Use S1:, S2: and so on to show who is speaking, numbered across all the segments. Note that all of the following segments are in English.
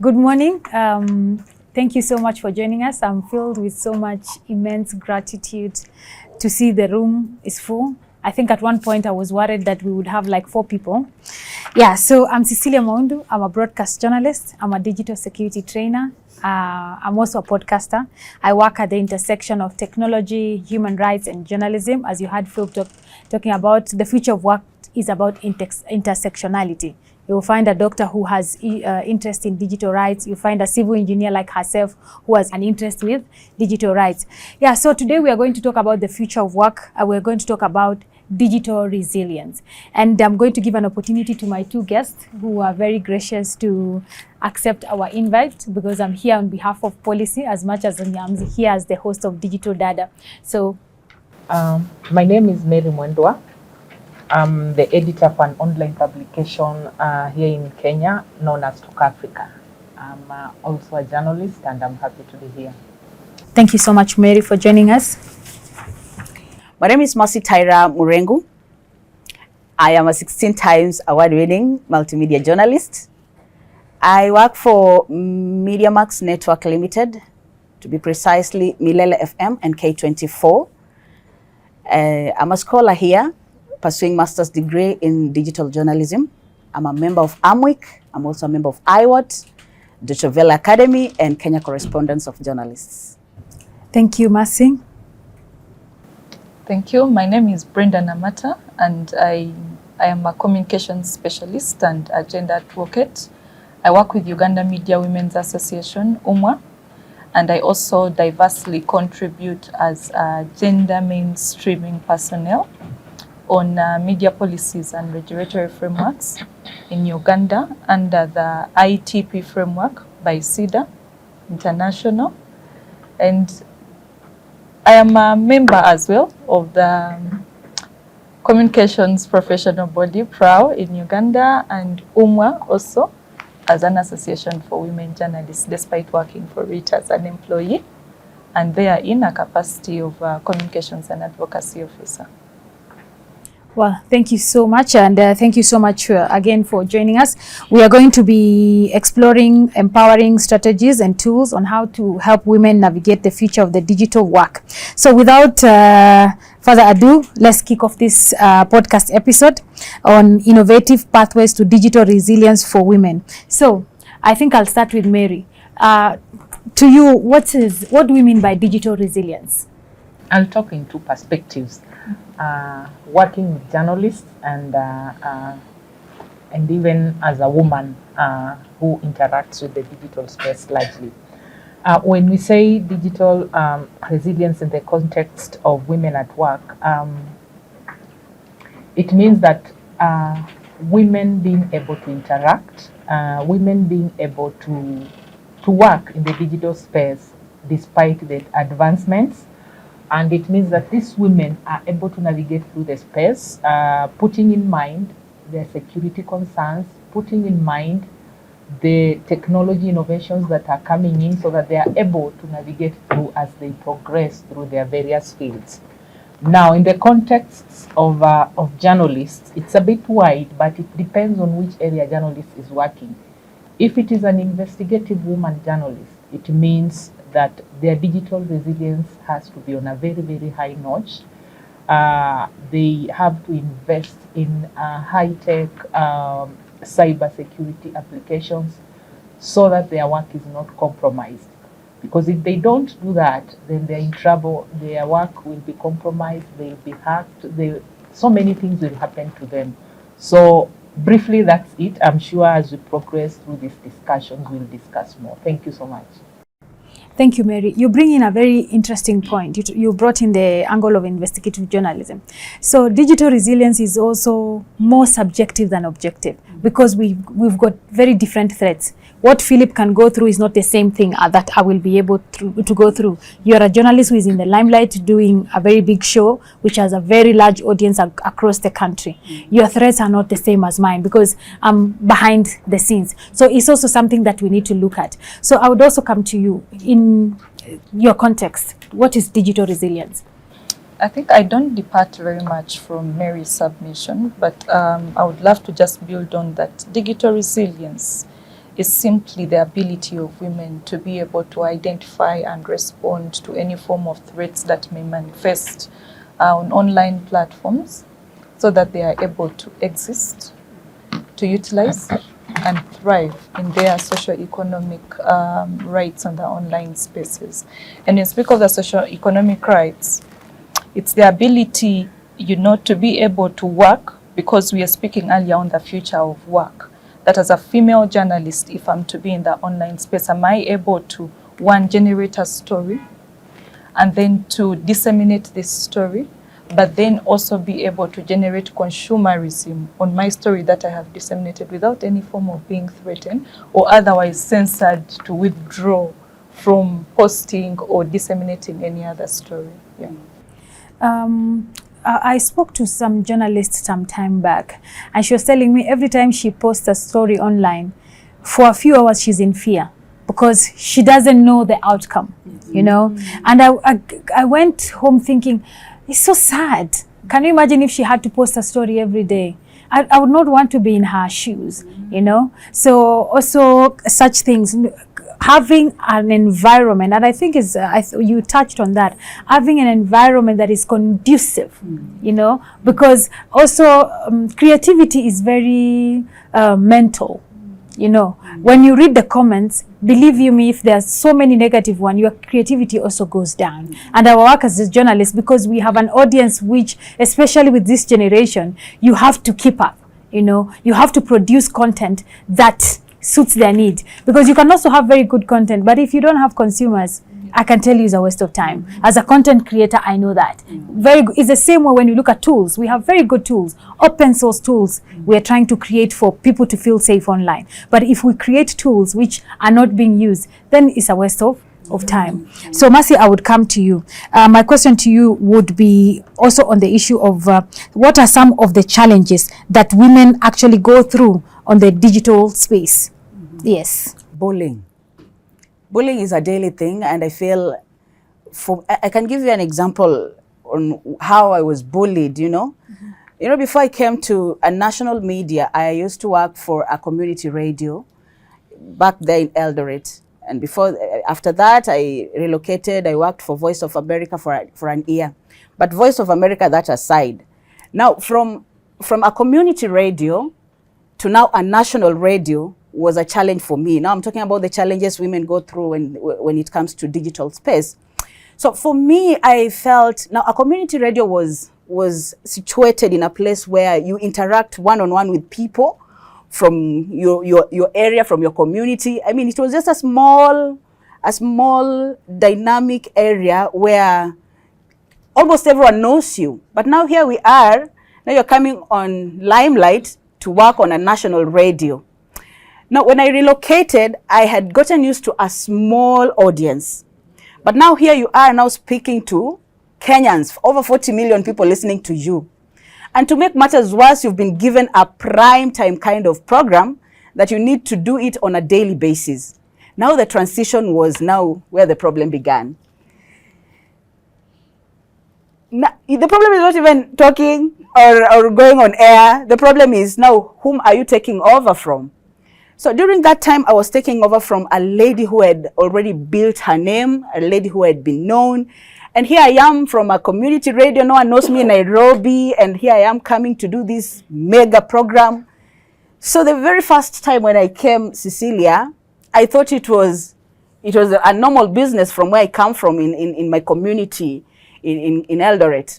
S1: Good morning. Thank you so much for joining us. I'm filled with so much immense gratitude to see the room is full. I think at one point I was worried that we would have like 4 people. Yeah, so I'm Cecilia Maundu. I'm a broadcast journalist. I'm a digital security trainer. I'm also a podcaster. I work at the intersection of technology, human rights, and journalism. As you heard Phil talking about, the future of work is about intersectionality. You'll find a doctor who has interest in digital rights. You'll find a civil engineer like herself who has an interest with digital rights. Yeah, so today we are going to talk about the future of work. We're going to talk about digital resilience. And I'm going to give an opportunity to my 2 guests who are very gracious to accept our invite, because I'm here on behalf of Pollicy as much as I'm here as the host of Digital Dada. So,
S2: my name is Mary Mwendwa. I'm the editor for an online publication here in Kenya known as Talk Africa. I'm also a journalist and I'm happy to be here.
S1: Thank you so much, Mary, for joining us.
S3: My name is Mercy Tyra Murengu. I am a 16 times award-winning multimedia journalist. I work for MediaMax Network Limited, to be precisely Milele FM and K24. I'm a scholar here, pursuing master's degree in digital journalism. I'm a member of AMWIK. I'm also a member of IAWRT, Dada Academy, and Kenya Correspondence of Journalists.
S1: Thank you, Mercy.
S4: Thank you. My name is Brenda Namata, and I am a communications specialist and a gender advocate. I work with Uganda Media Women's Association, UMWA, and I also diversely contribute as a gender mainstreaming personnel on media policies and regulatory frameworks in Uganda under the ITP framework by CEDA International. And I am a member as well of the communications professional body, PRAO, in Uganda, and UMWA also as an association for women journalists, despite working for it as an employee, and they are in a capacity of communications and advocacy officer.
S1: Well, thank you so much, and thank you so much again for joining us. We are going to be exploring empowering strategies and tools on how to help women navigate the future of the digital work. So without further ado, let's kick off this podcast episode on innovative pathways to digital resilience for women. So I think I'll start with Mary. To you, what do we mean by digital resilience?
S2: I'll talk in 2 perspectives. Working with journalists and even as a woman who interacts with the digital space largely. When we say digital resilience in the context of women at work, it means that women being able to interact, women being able to work in the digital space despite the advancements. And it means that these women are able to navigate through the space, putting in mind their security concerns, putting in mind the technology innovations that are coming in, so that they are able to navigate through as they progress through their various fields. Now, in the context of journalists, it's a bit wide, but it depends on which area journalist is working. If it is an investigative woman journalist, it means that their digital resilience has to be on a very, very high notch. They have to invest in high-tech cyber security applications so that their work is not compromised. Because if they don't do that, then they're in trouble. Their work will be compromised, they'll be hacked, so many things will happen to them. So briefly, that's it. I'm sure as we progress through these discussions, we'll discuss more. Thank you so much.
S1: Thank you, Mary. You bring in a very interesting point. You brought in the angle of investigative journalism. So digital resilience is also more subjective than objective, because we've got very different threats. What Philip can go through is not the same thing that I will be able to go through. You're a journalist who is in the limelight doing a very big show, which has a very large audience across the country. Your threats are not the same as mine, because I'm behind the scenes. So it's also something that we need to look at. So I would also come to you. In your context, what is digital resilience?
S4: I think I don't depart very much from Mary's submission, but I would love to just build on that. Digital resilience is simply the ability of women to be able to identify and respond to any form of threats that may manifest on online platforms, so that they are able to exist, to utilize and thrive in their socio-economic rights on the online spaces. And when you speak of the socio-economic rights, it's the ability, to be able to work, because we are speaking earlier on the future of work, that as a female journalist, if I'm to be in the online space, am I able to, one, generate a story, and then to disseminate this story, but then also be able to generate consumerism on my story that I have disseminated without any form of being threatened or otherwise censored to withdraw from posting or disseminating any other story. Yeah.
S1: I spoke to some journalists some time back, and she was telling me every time she posts a story online, for a few hours she's in fear because she doesn't know the outcome, And I went home thinking, it's so sad. Can you imagine if she had to post a story every day? I would not want to be in her shoes, So also such things, having an environment, and I think you touched on that, having an environment that is conducive, because also creativity is very mental. When you read the comments, believe you me, if there's so many negative ones, your creativity also goes down. And our work as journalists, because we have an audience which, especially with this generation, you have to keep up, you have to produce content that suits their need. Because you can also have very good content, but if you don't have consumers, I can tell you it's a waste of time. As a content creator, I know that. Very good. It's the same way when you look at tools. We have very good tools, open source tools we are trying to create for people to feel safe online. But if we create tools which are not being used, then it's a waste of time. So Mercy, I would come to you. My question to you would be also on the issue of what are some of the challenges that women actually go through on the digital space? Yes.
S3: Bullying. Bullying is a daily thing, and I feel, I can give you an example on how I was bullied, before I came to a national media, I used to work for a community radio back there in IAWRT. And after that, I relocated. I worked for Voice of America for an year. But Voice of America, that aside. Now, from a community radio to now a national radio was a challenge for me. Now I'm talking about the challenges women go through when it comes to digital space. So for me, I felt, now a community radio was situated in a place where you interact one-on-one with people from your area, from your community. I mean, it was just a small dynamic area where almost everyone knows you. But now here we are, now you're coming on Limelight to work on a national radio. Now, when I relocated, I had gotten used to a small audience. But now here you are now speaking to Kenyans, over 40 million people listening to you. And to make matters worse, you've been given a prime time kind of program that you need to do it on a daily basis. Now the transition was now where the problem began. Now, the problem is not even talking or going on air. The problem is now, whom are you taking over from? So during that time, I was taking over from a lady who had already built her name, a lady who had been known. And here I am from a community radio. No one knows me in Nairobi. And here I am coming to do this mega program. So the very first time when I came, Cecilia, I thought it was a normal business from where I come from in my community in IAWRT.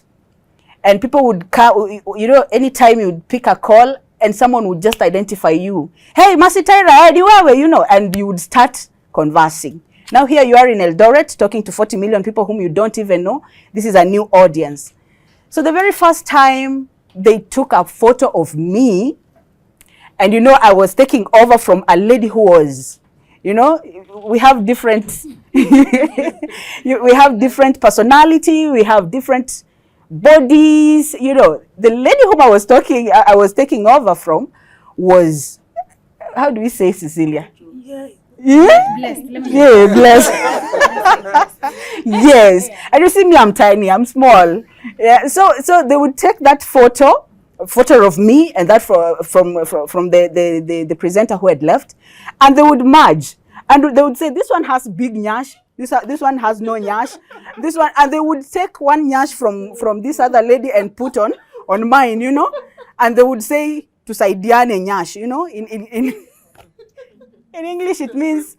S3: And people would come, anytime you'd pick a call, and someone would just identify you. Hey, Mercy Taira, and you would start conversing. Now here you are in Eldoret talking to 40 million people whom you don't even know. This is a new audience. So the very first time they took a photo of me, and I was taking over from a lady who was, we have different, we have different personality, we have different bodies, the lady whom I was taking over from was, how do we say, Cecilia? Blessed. Blessed. Yes. And you see me, I'm tiny, I'm small. Yeah. So they would take that photo photo of me and that from the presenter who had left, and they would merge, and they would say, this one has big nyash, this one has no nyash, this one, and they would take one nyash from this other lady and put on mine, you know, and they would say to Saidiane nyash, you know, in English it means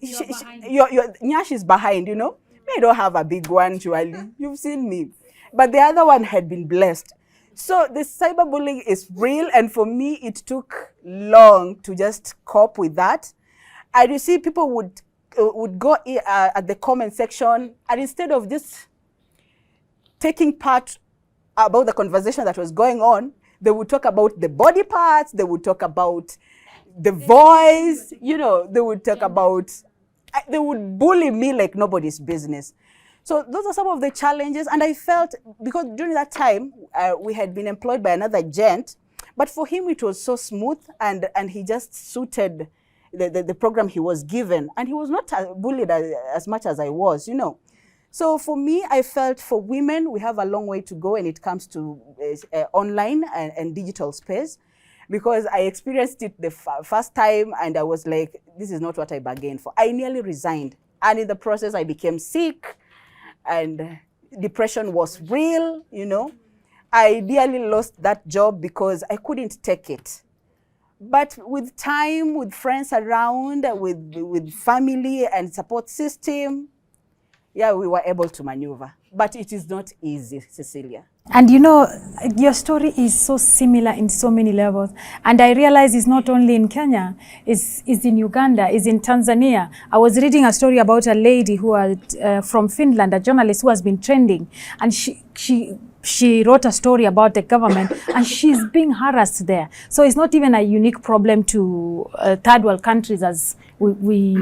S3: your nyash is behind, you know. I don't have a big one, Julie. You've seen me. But the other one had been blessed. So the cyberbullying is real, and for me, it took long to just cope with that. And you see, people would go at the comment section, and instead of just taking part about the conversation that was going on, they would talk about the body parts, they would talk about the voice, you know, they would talk about, they would bully me like nobody's business. So those are some of the challenges, and I felt, because during that time, we had been employed by another gent, but for him it was so smooth, and he just suited the program he was given, and he was not bullied as much as I was, you know. So for me, I felt for women, we have a long way to go when it comes to online and digital space, because I experienced it the first time, and I was like, this is not what I bargained for. I nearly resigned, and in the process, I became sick, and depression was real, you know. I nearly lost that job because I couldn't take it. But with time, with friends around, with family and support system, yeah, we were able to maneuver. But it is not easy, Cecilia.
S1: And you know, your story is so similar in so many levels. And I realize it's not only in Kenya, it's in Uganda, it's in Tanzania. I was reading a story about a lady who from Finland, a journalist who has been trending. And she wrote a story about the government, and she's being harassed there. So it's not even a unique problem to third world countries, as we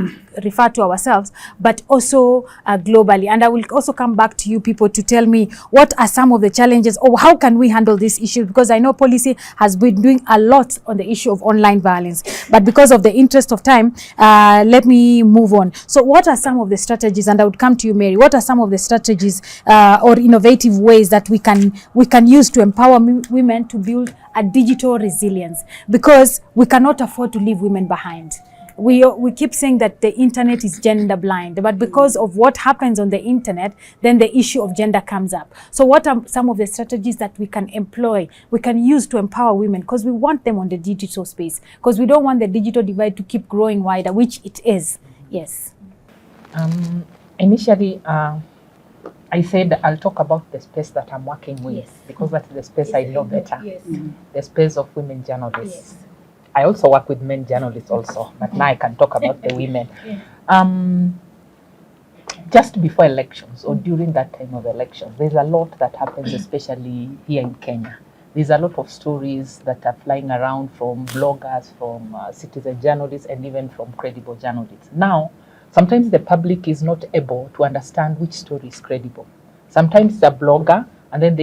S1: refer to ourselves, but also globally. And I will also come back to you people to tell me what are some of the challenges, or how can we handle this issue, because I know Pollicy has been doing a lot on the issue of online violence. But because of the interest of time, let me move on. So what are some of the strategies, and I would come to you, Mary, what are some of the strategies or innovative ways that we can use to empower women to build a digital resilience, because we cannot afford to leave women behind. We keep saying that the internet is gender blind, but because of what happens on the internet, then the issue of gender comes up. So what are some of the strategies that we can employ, we can use to empower women, because we want them on the digital space, because we don't want the digital divide to keep growing wider, which it is. Yes.
S2: Initially, I said I'll talk about the space that I'm working with, yes, because that's the space I know better. Yes. The space of women journalists. Yes. I also work with men journalists also, but now I can talk about the women. Just before elections, or during that time of elections, there's a lot that happens, especially here in Kenya. There's a lot of stories that are flying around from bloggers, from citizen journalists, and even from credible journalists. Now, sometimes the public is not able to understand which story is credible. Sometimes it's a blogger, and then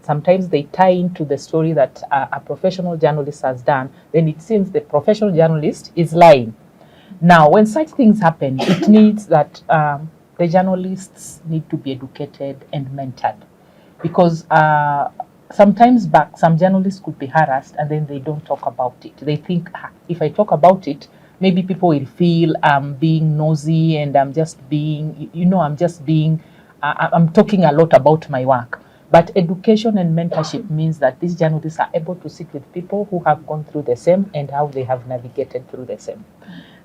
S2: sometimes they tie into the story that a professional journalist has done. Then it seems the professional journalist is lying. Now, when such things happen, it needs that the journalists need to be educated and mentored. Because sometimes back, some journalists could be harassed, and then they don't talk about it. They think, if I talk about it, maybe people will feel I'm being nosy, and I'm talking a lot about my work. But education and mentorship means that these journalists are able to sit with people who have gone through the same and how they have navigated through the same.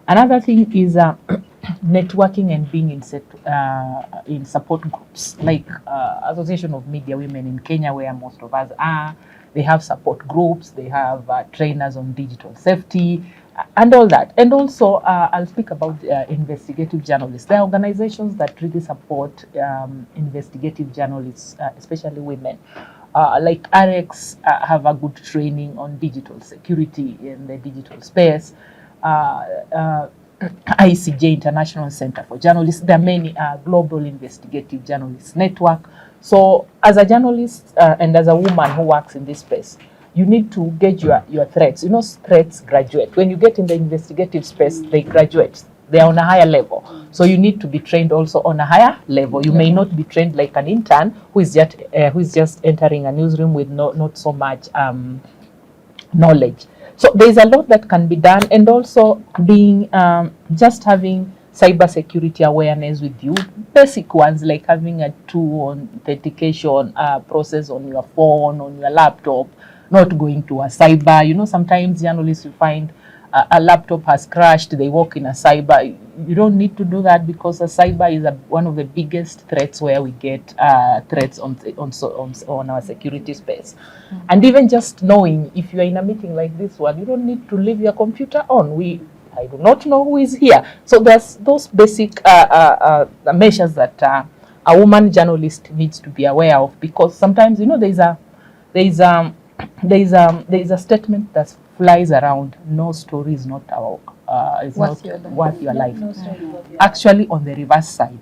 S2: Another thing is networking and being in support groups, like Association of Media Women in Kenya, where most of us are. They have support groups, they have trainers on digital safety, and all that. And also, I'll speak about investigative journalists. There are organizations that really support investigative journalists, especially women. Like IAWRT have a good training on digital security in the digital space. ICJ, International Center for Journalists. There are many global investigative journalists network. So as a journalist and as a woman who works in this space, you need to gauge your threats. You know, threats graduate. When you get in the investigative space, they graduate. They are on a higher level. So you need to be trained also on a higher level. You may not be trained like an intern who is just entering a newsroom with not so much knowledge. So there's a lot that can be done, and also being just having cybersecurity awareness with you, basic ones like having a two authentication process on your phone, on your laptop, not going to a cyber. You know, sometimes journalists will find a laptop has crashed, they work in a cyber. You don't need to do that, because a cyber is one of the biggest threats where we get threats on our security space. And even just knowing if you are in a meeting like this one, you don't need to leave your computer on. I do not know who is here. So there's those basic measures that a woman journalist needs to be aware of, because sometimes, you know, there's a statement that flies around: no story is not worth your life. No story worth your Actually, on the reverse side,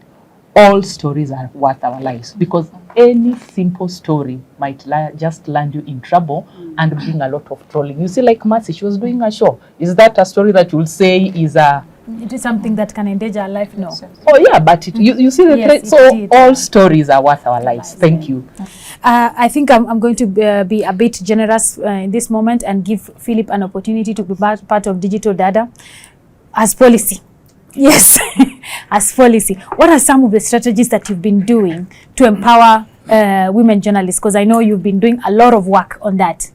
S2: all stories are worth our lives, because any simple story might just land you in trouble and bring a lot of trolling. You see, like Mercy, she was doing a show. Is that a story that you'll say is a...
S1: It is something that can endanger our life? No.
S2: Oh yeah, but you see the threat. So all stories are worth our lives. Thank you.
S1: I think I'm going to be a bit generous in this moment and give Philip an opportunity to be part of Digital Dada as policy. Yes, as policy. What are some of the strategies that you've been doing to empower women journalists? Because I know you've been doing a lot of work on that.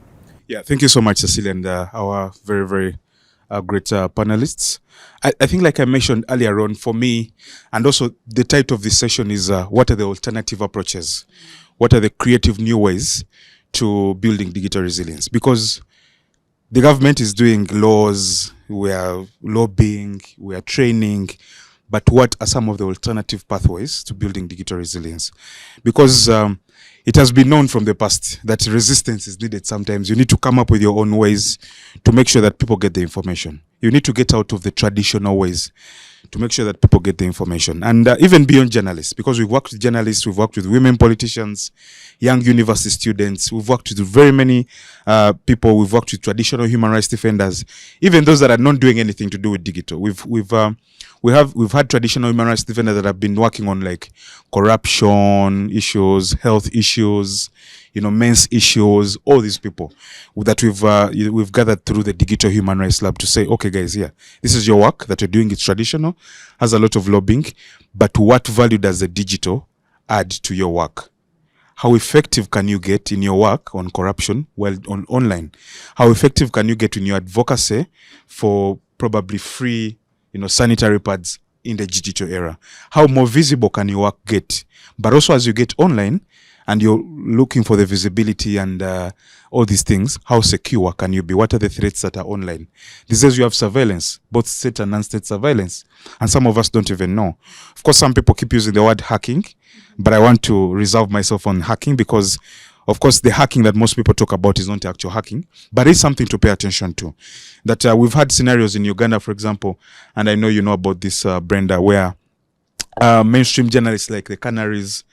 S5: Yeah, thank you so much, Cecilia, and our very, very great panelists. I think, like I mentioned earlier on, for me, and also the title of this session is what are the alternative approaches? What are the creative new ways to building digital resilience? Because the government is doing laws, we are lobbying, we are training, but what are some of the alternative pathways to building digital resilience? Because it has been known from the past that resistance is needed sometimes. You need to come up with your own ways to make sure that people get the information. You need to get out of the traditional ways to make sure that people get the information. And even beyond journalists, because we've worked with journalists, we've worked with women politicians, young university students, we've worked with very many people, we've worked with traditional human rights defenders, even those that are not doing anything to do with digital. We've had traditional human rights defenders that have been working on like corruption issues, health issues, men's issues, all these people that we've gathered through the Digital Human Rights Lab to say, okay, guys, this is your work that you're doing. It's traditional, has a lot of lobbying, but what value does the digital add to your work? How effective can you get in your work on corruption on online? How effective can you get in your advocacy for probably free, sanitary pads in the digital era? How more visible can your work get? But also, as you get online and you're looking for the visibility and all these things, how secure can you be? What are the threats that are online? These days you have surveillance, both state and non-state surveillance, and some of us don't even know. Of course, some people keep using the word hacking, but I want to reserve myself on hacking because, of course, the hacking that most people talk about is not actual hacking, but it's something to pay attention to. That we've had scenarios in Uganda, for example, and I know you know about this, Brenda, where mainstream journalists like the Canaries,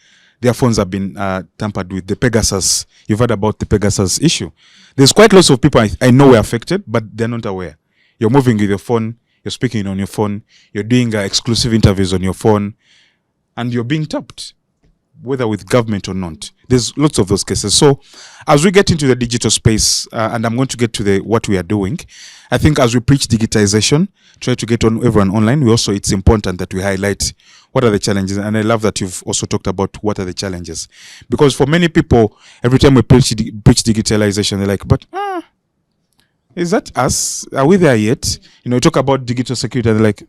S5: their phones have been tampered with. The Pegasus, you've heard about the Pegasus issue. There's quite lots of people I know were affected, but they're not aware. You're moving with your phone, you're speaking on your phone, you're doing exclusive interviews on your phone, and you're being tapped, whether with government or not. There's lots of those cases. So as we get into the digital space, and I'm going to get to what we are doing, I think as we preach digitization, try to get everyone online, it's important that we highlight what are the challenges. And I love that you've also talked about what are the challenges. Because for many people, every time we preach digitalization, they're like, but is that us? Are we there yet? You talk about digital security, and they're like,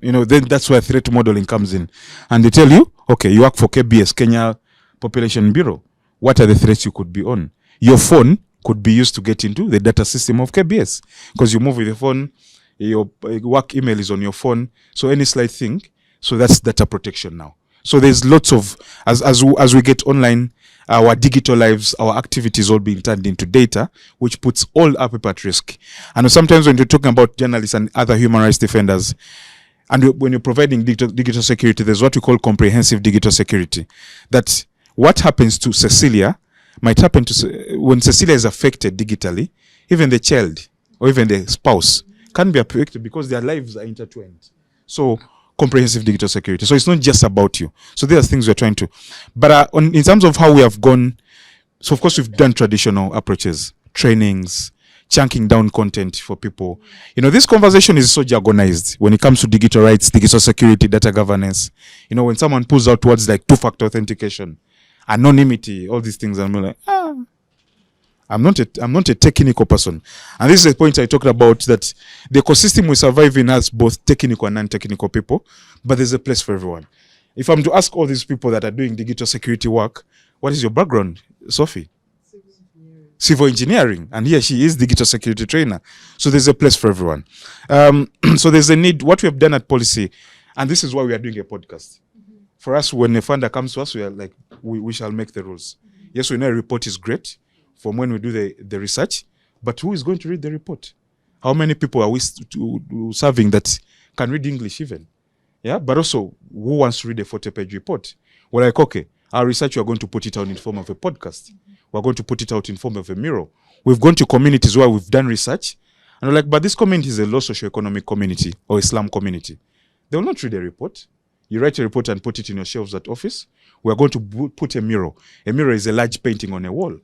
S5: then that's where threat modeling comes in. And they tell you, okay, you work for KBS, Kenya Population Bureau. What are the threats you could be on? Your phone could be used to get into the data system of KBS because you move with your phone, your work email is on your phone. So any slight thing, so that's data protection now. So there's lots of, as we get online, our digital lives, our activities all being turned into data, which puts all our people at risk. And sometimes when you're talking about journalists and other human rights defenders, and when you're providing digital security, there's what we call comprehensive digital security. That what happens to Cecilia might happen to, when Cecilia is affected digitally, even the child or even the spouse can be affected because their lives are intertwined. So comprehensive digital security. So it's not just about you. So there are things we're trying to. But in terms of how we have gone, so of course we've done traditional approaches, trainings, chunking down content for people. This conversation is so jargonized when it comes to digital rights, digital security, data governance. When someone pulls out words like two-factor authentication, anonymity, all these things, and I'm like, I'm not a technical person. And this is a point I talked about, that the ecosystem we survive in has both technical and non-technical people, but there's a place for everyone. If I'm to ask all these people that are doing digital security work, what is your background, Sophie? Civil engineering, and here she is digital security trainer. So there's a place for everyone. So there's a need. What we have done at Pollicy, and this is why we are doing a podcast. For us, when a funder comes to us, we are like, we shall make the rules. Yes, we know a report is great from when we do the research, but who is going to read the report? How many people are we serving that can read English even? Yeah, but also, who wants to read a 40-page report? We're like, okay, our research, we're going to put it out in form of a podcast. We're going to put it out in form of a mural. We've gone to communities where we've done research, and we're like, but this community is a low socioeconomic community or a slum community. They will not read a report. You write a report and put it in your shelves at office. We're going to put a mural. A mural is a large painting on a wall.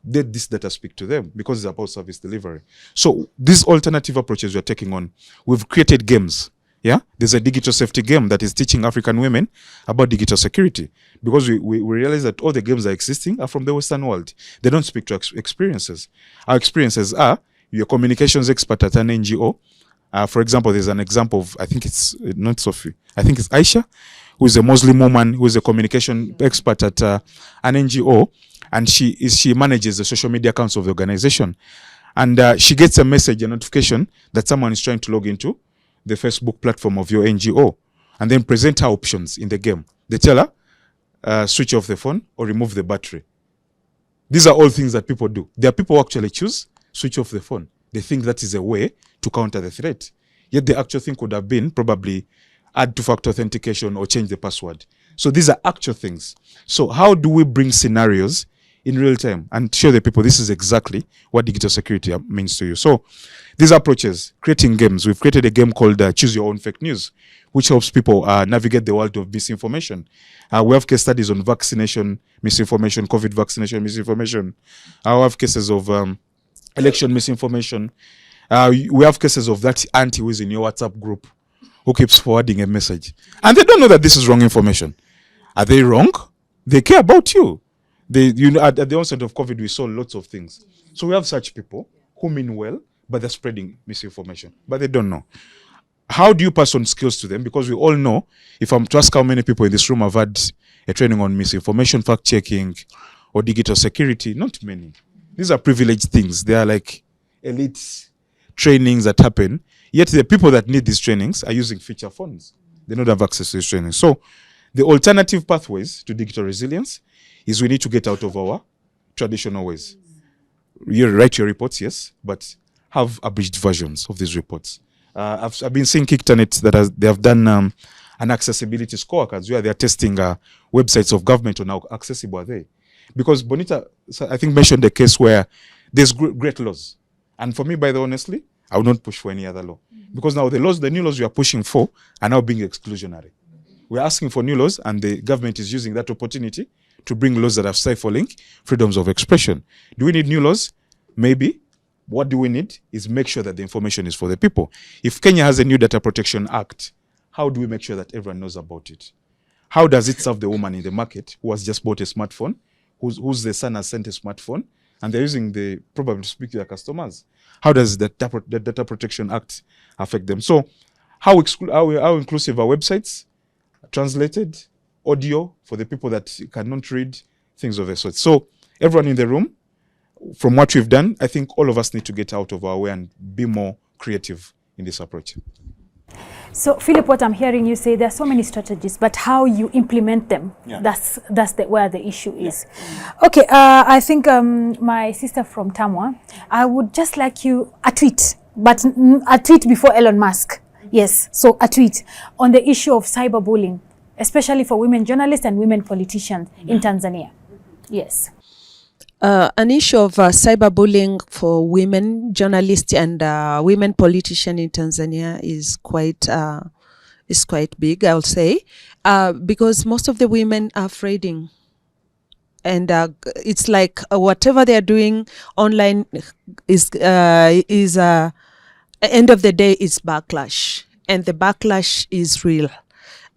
S5: Let this data speak to them because it's about service delivery. So these alternative approaches we're taking on, we've created games. Yeah, there's a digital safety game that is teaching African women about digital security, because we realize that all the games that are existing are from the Western world. They don't speak to experiences. Our experiences are, you're a communications expert at an NGO. For example, there's an example of, I think it's not Sophie, I think it's Aisha, who is a Muslim woman who is a communication expert at an NGO, and she manages the social media accounts of the organization. And she gets a message, a notification that someone is trying to log into the Facebook platform of your NGO, and then present her options in the game. They tell her, switch off the phone or remove the battery. These are all things that people do. There are people who actually choose switch off the phone. They think that is a way to counter the threat. Yet the actual thing could have been probably add two-factor authentication or change the password. So these are actual things. So how do we bring scenarios in real time and show the people this is exactly what digital security means to you? So these approaches, creating games. We've created a game called Choose Your Own Fake News, which helps people navigate the world of misinformation. We have case studies on vaccination misinformation, COVID vaccination misinformation. We have cases of election misinformation. We have cases of that auntie who is in your WhatsApp group who keeps forwarding a message. And they don't know that this is wrong information. Are they wrong? They care about you. At the onset of COVID, we saw lots of things. So we have such people who mean well, but they're spreading misinformation, but they don't know. How do you pass on skills to them? Because we all know, if I'm to ask how many people in this room have had a training on misinformation, fact-checking, or digital security, not many. These are privileged things. They are like elite trainings that happen, yet the people that need these trainings are using feature phones. They don't have access to these trainings. So the alternative pathways to digital resilience is we need to get out of our traditional ways. You write your reports, yes, but have abridged versions of these reports. I've been seeing Kiktanet that they have done an accessibility scorecards where they are testing websites of government on how accessible are they. Because Bonita, I think, mentioned the case where there's great laws. And for me, by the honestly, I would not push for any other law. Because now the new laws we are pushing for are now being exclusionary. We're asking for new laws, and the government is using that opportunity to bring laws that are stifling freedoms of expression. Do we need new laws? Maybe. What do we need is make sure that the information is for the people. If Kenya has a new Data Protection Act, how do we make sure that everyone knows about it? How does it serve the woman in the market who has just bought a smartphone, whose the son has sent a smartphone, and they're using probably to speak to their customers? How does the Data Protection Act affect them? So how inclusive are websites, translated, audio for the people that cannot read, things of the sort. So everyone in the room, from what we've done, I think all of us need to get out of our way and be more creative in this approach.
S1: So, Philip, what I'm hearing you say, there are so many strategies, but how you implement them, that's where the issue is. Okay, I think my sister from Tamwa, I would just like you, a tweet, but a tweet before Elon Musk. Yes, so a tweet on the issue of cyberbullying, especially for women journalists and women politicians in Tanzania. Yes.
S6: An issue of cyberbullying for women journalists and women politicians in Tanzania is quite big, I'll say, because most of the women are afraid. And it's like whatever they're doing online is end of the day is backlash, and the backlash is real.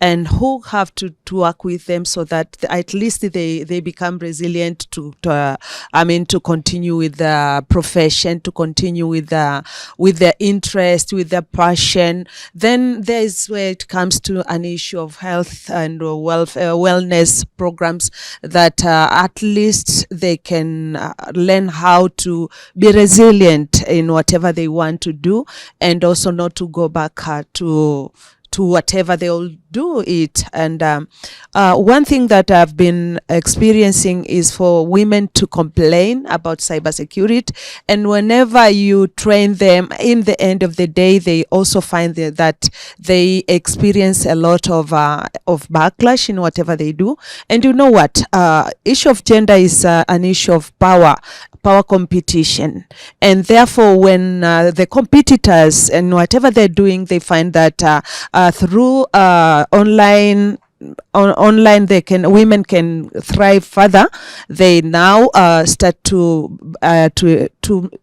S6: And who have to work with them so that at least they become resilient to continue with the profession, to continue with their interest, with their passion. Then there is where it comes to an issue of health and wellness programs that at least they can learn how to be resilient in whatever they want to do, and also not to go back to whatever they'll do it. And one thing that I've been experiencing is for women to complain about cybersecurity, and whenever you train them, in the end of the day, they also find that they experience a lot of backlash in whatever they do. And you know what? Issue of gender is an issue of power competition, and therefore when the competitors and whatever they're doing, they find that through online women can thrive further. They now start to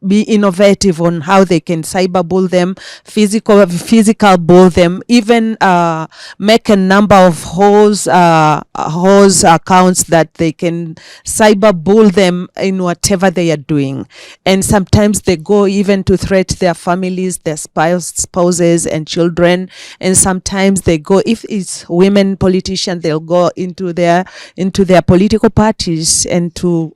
S6: be innovative on how they can cyberbully them, physical bull them, even make a number of hoes accounts that they can cyberbully them in whatever they are doing. And sometimes they go even to threat their families, their spouses and children. And sometimes they go, if it's women politicians, they'll go into their political parties and to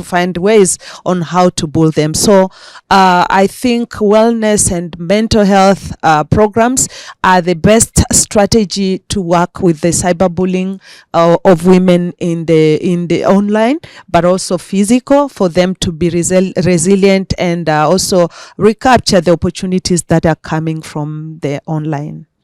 S6: find ways on how to bully them. So I think wellness and mental health programs are the best strategy to work with the cyberbullying of women in the online, but also physical, for them to be resilient and also recapture the opportunities that are coming from the online.